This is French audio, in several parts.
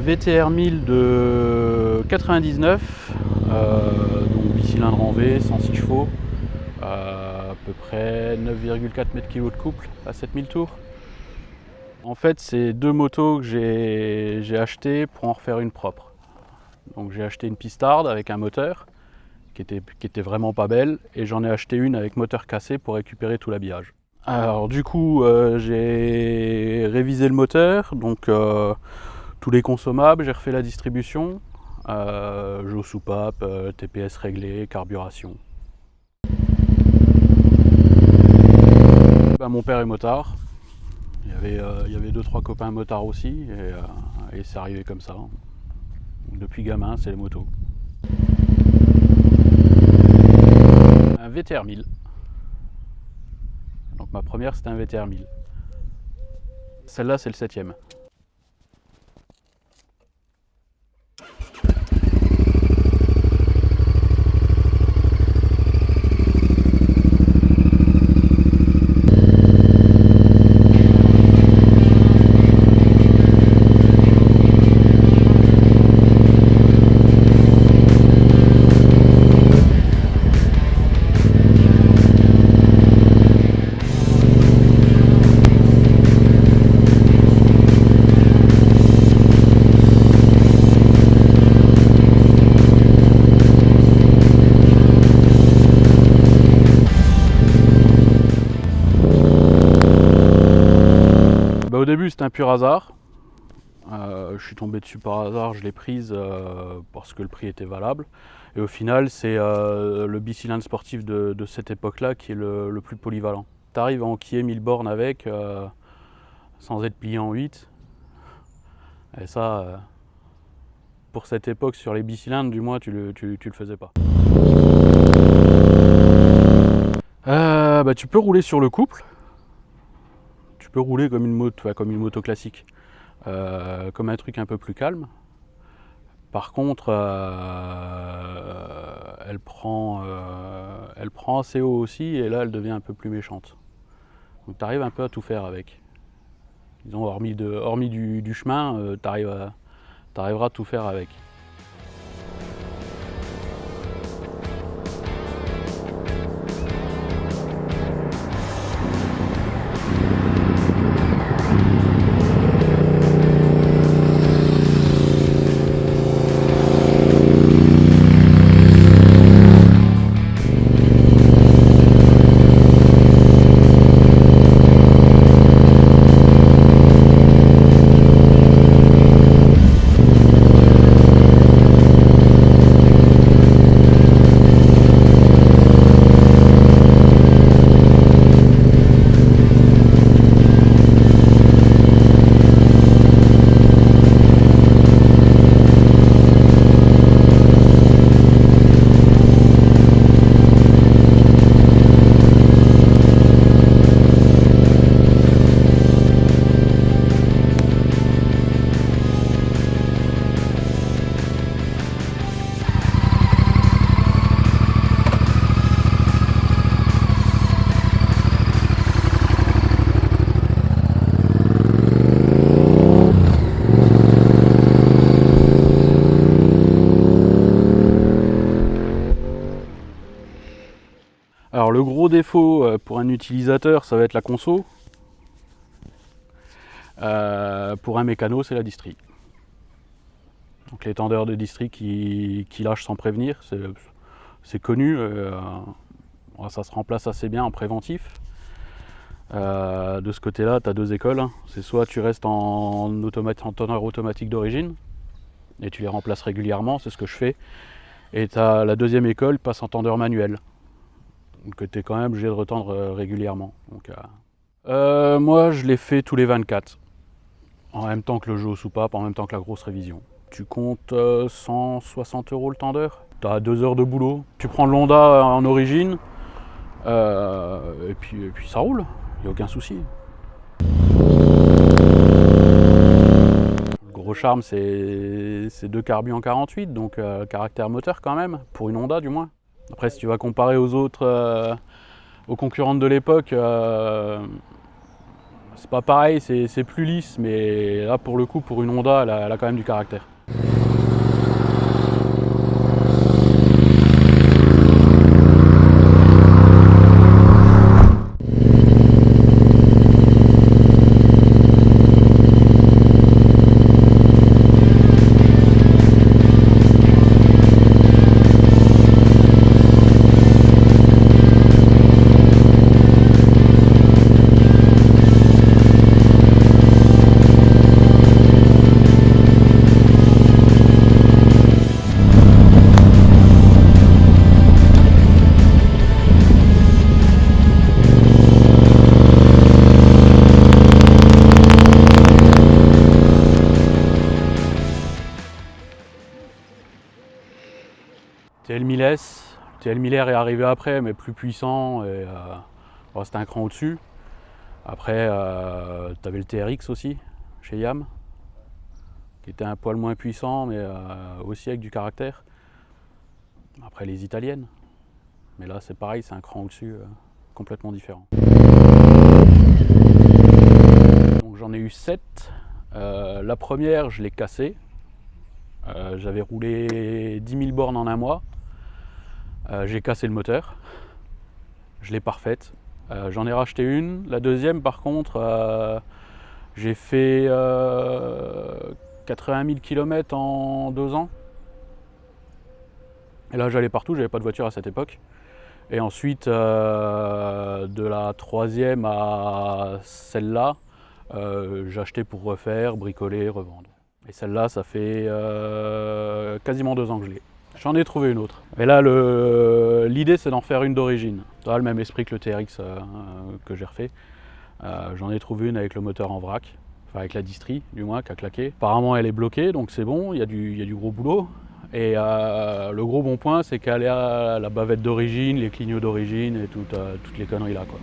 VTR 1000 de 99, donc 8 cylindres en V, 106 chevaux, à peu près 9,4 m3 de couple à 7000 tours. En fait, c'est deux motos que j'ai achetées pour en refaire une propre. Donc j'ai acheté une pistarde avec un moteur qui était vraiment pas belle, et j'en ai acheté une avec moteur cassé pour récupérer tout l'habillage. Alors du coup, j'ai révisé le moteur, donc tous les consommables, j'ai refait la distribution, jeu aux soupapes, TPS réglé, carburation. Mon père est motard, il y avait 2-3 copains motards aussi, et c'est arrivé comme ça. Depuis gamin, c'est les motos. Un VTR 1000. Donc ma première, c'était un VTR 1000. Celle-là, c'est le 7e. Au début, c'était un pur hasard. Je suis tombé dessus par hasard, je l'ai prise parce que le prix était valable. Et au final, c'est le bicylindre sportif de cette époque-là qui est le plus polyvalent. Tu arrives à enquiller 1000 bornes avec sans être plié en 8. Et ça, pour cette époque, sur les bicylindres, du moins, tu le faisais pas. Tu peux rouler sur le couple. Tu peux rouler comme une moto classique, comme un truc un peu plus calme. Par contre, elle prend assez haut aussi, et là elle devient un peu plus méchante. Donc tu arrives un peu à tout faire avec. Disons, hormis du chemin, tu arriveras à tout faire avec. Alors le gros défaut pour un utilisateur, ça va être la conso. Pour un mécano, c'est la distrie. Donc l'étendeur de distrie qui lâche sans prévenir, c'est connu. Ça se remplace assez bien en préventif. De ce côté-là, tu as deux écoles. C'est soit tu restes en tendeur automatique d'origine et tu les remplaces régulièrement, c'est ce que je fais. Et tu as la deuxième école, passe en tendeur manuel, que tu es quand même obligé de retendre régulièrement. Donc, moi, je l'ai fait tous les 24, en même temps que le jeu aux soupapes, en même temps que la grosse révision. Tu comptes 160 € le tendeur. Tu as 2 heures de boulot. Tu prends le Honda en origine, et puis ça roule, il n'y a aucun souci. Le gros charme, c'est deux carbus en 48, donc caractère moteur quand même, pour une Honda du moins. Après, si tu vas comparer aux autres, aux concurrentes de l'époque, C'est pas pareil, c'est plus lisse, mais là pour le coup, pour une Honda, elle a quand même du caractère. TL1000 S, TL1000 R est arrivé après, mais plus puissant, et bon, c'était un cran au-dessus. Après, tu avais le TRX aussi, chez Yam, qui était un poil moins puissant, mais aussi avec du caractère. Après, les italiennes. Mais là, c'est pareil, c'est un cran au-dessus, complètement différent. Donc j'en ai eu 7. La première, je l'ai cassée. J'avais roulé 10 000 bornes en un mois. J'ai cassé le moteur. Je l'ai parfaite. J'en ai racheté une. La deuxième, par contre, j'ai fait 80 000 km en 2 ans. Et là, j'allais partout, j'avais pas de voiture à cette époque. Et ensuite, de la troisième à celle-là, j'ai acheté pour refaire, bricoler, revendre. Et celle-là, ça fait quasiment 2 ans que je l'ai. J'en ai trouvé une autre. Et là, l'idée, c'est d'en faire une d'origine. Ça a le même esprit que le TRX que j'ai refait. J'en ai trouvé une avec le moteur en vrac, enfin avec la distrie du moins, qui a claqué. Apparemment, elle est bloquée, donc c'est bon, il y a du gros boulot. Et le gros bon point, c'est qu'elle a la bavette d'origine, les clignots d'origine et toutes les conneries là, quoi.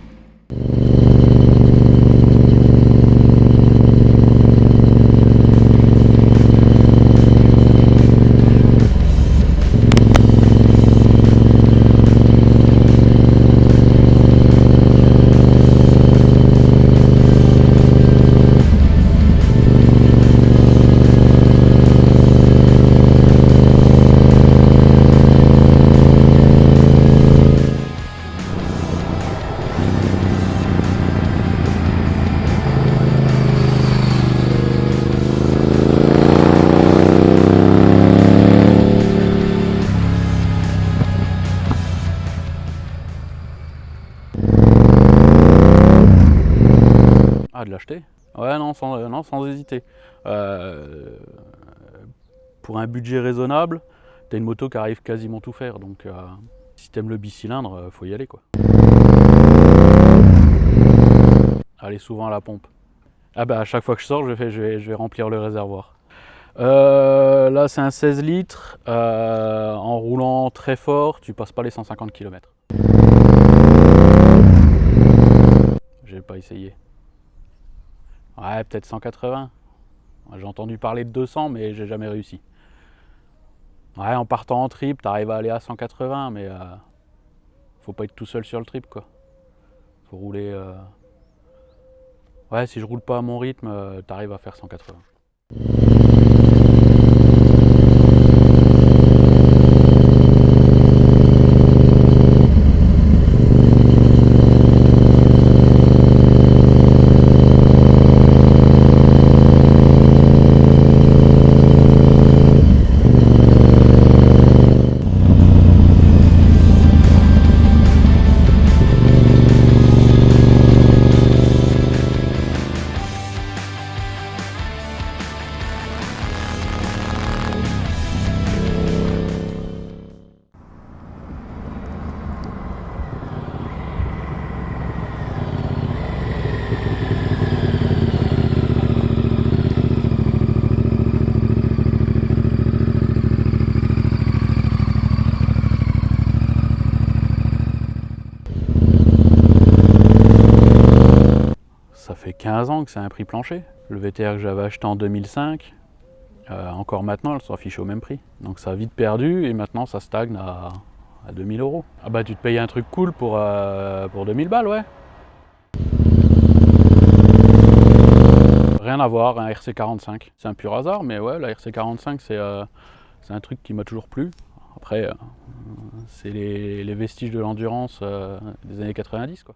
De l'acheter. Ouais, non, sans hésiter. Pour un budget raisonnable, t'as une moto qui arrive quasiment tout faire, donc si t'aimes le bicylindre, faut y aller, quoi. Aller souvent à la pompe. Ah bah à chaque fois que je sors, je vais remplir le réservoir. Là c'est un 16 litres, en roulant très fort, tu passes pas les 150 km. J'ai pas essayé. Ouais, peut-être 180. J'ai entendu parler de 200, mais j'ai jamais réussi. Ouais, en partant en trip, t'arrives à aller à 180, mais faut pas être tout seul sur le trip, quoi. Faut rouler. Ouais, si je roule pas à mon rythme, t'arrives à faire 180. Ça fait 15 ans que c'est un prix plancher. Le VTR que j'avais acheté en 2005, encore maintenant, elle s'affiche au même prix. Donc ça a vite perdu et maintenant ça stagne à 2000 €. Ah bah tu te payes un truc cool pour 2000 balles, ouais. Rien à voir, un RC45. C'est un pur hasard, mais ouais, la RC45, c'est un truc qui m'a toujours plu. Après, c'est les vestiges de l'endurance des années 90, quoi.